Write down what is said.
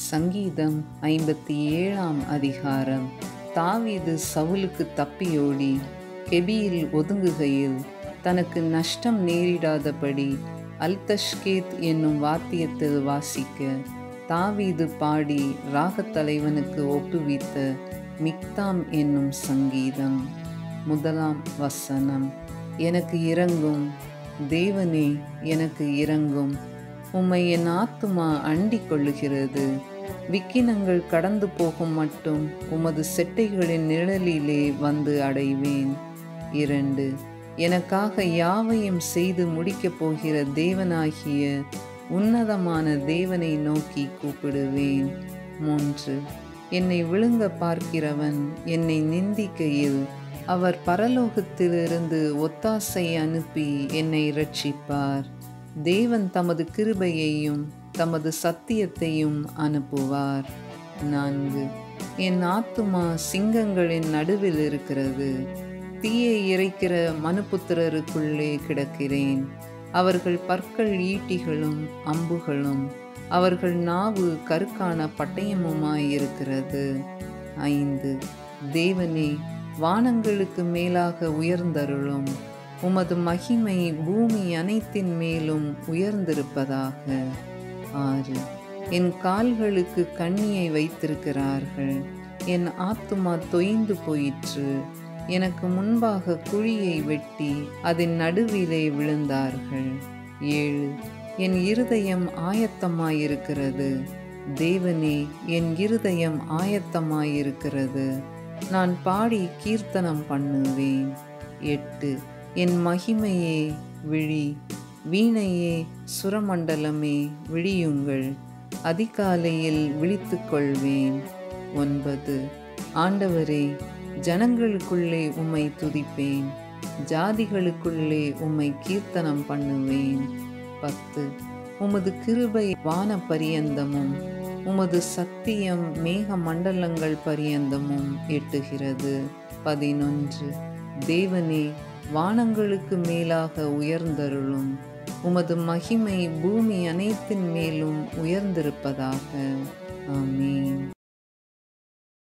சங்கீதம் 57ஆம் அதிகாரம். தாவீது சவுலுக்கு தப்பியோடி கெபியில் ஒதுங்குகையில் தனக்கு நஷ்டம் நேரிடாதபடி அல்தஷ்கேத் என்னும் வாத்தியத்தில் வாசிக்க தாவீது பாடி ராகத்தலைவனுக்கு ஒப்புவித்த மிக்தாம் என்னும் சங்கீதம். 1ஆம் வசனம். எனக்கு இரங்கும் தேவனே, எனக்கு இரங்கும். உம்மை என் ஆத்துமா அண்டிக் கொள்ளுகிறது. விக்கினங்கள் கடந்து போகும் மட்டும் உமது செட்டைகளின் நிழலிலே வந்து அடைவேன். 2. எனக்காக யாவையும் செய்து முடிக்கப் போகிற தேவனாகிய உன்னதமான தேவனை நோக்கி கூப்பிடுவேன். 3. என்னை விழுங்க பார்க்கிறவன் என்னை நிந்திக்கையில் அவர் பரலோகத்திலிருந்து ஒத்தாசை அனுப்பி என்னை இரட்சிப்பார். தேவன் தமது கிருபையையும் தமது சத்தியத்தையும் அனுப்புவார். 4. என் ஆத்துமா சிங்கங்களின் நடுவில் இருக்கிறது. தீயை இறைக்கிற மனுபுத்திரருக்குள்ளே கிடக்கிறேன். அவர்கள் பற்கள் ஈட்டிகளும் அம்புகளும், அவர்கள் நாவு கருக்கான பட்டயமுமாயிருக்கிறது. 5. தேவனே, வானங்களுக்கு மேலாக உயர்ந்தருளும். உமது மகிமை பூமி அனைத்தின் மேலும் உயர்ந்திருப்பதாக. 6. என் கால்களுக்கு கண்ணியை வைத்திருக்கிறார்கள். என் ஆத்துமா தொய்ந்து போயிற்று. எனக்கு முன்பாக குழியை வெட்டி அதன் நடுவிலே விழுந்தார்கள். 7. என் இருதயம் ஆயத்தமாயிருக்கிறது. தேவனே, என் இருதயம் ஆயத்தமாயிருக்கிறது. நான் பாடி கீர்த்தனம் பண்ணுவேன். 8. என் மகிமையே விழி, வீணையே சுரமண்டலமே விழியுங்கள். அதிகாலையில் விழித்துக் கொள்வேன். 9. ஆண்டவரே, ஜனங்களுக்குள்ளே உம்மை துதிப்பேன். ஜாதிகளுக்குள்ளே உம்மை கீர்த்தனம் பண்ணுவேன். 10. உமது கிருபை வான பரியந்தமும் உமது சத்தியம் மேக மண்டலங்கள் பரியந்தமும் எட்டுகிறது. 11. தேவனே, வானங்களுக்கு மேலாக உயர்ந்தருளும். உமது மகிமை பூமி அனைத்தின் மேலும் உயர்ந்திருப்பதாக. ஆமென்.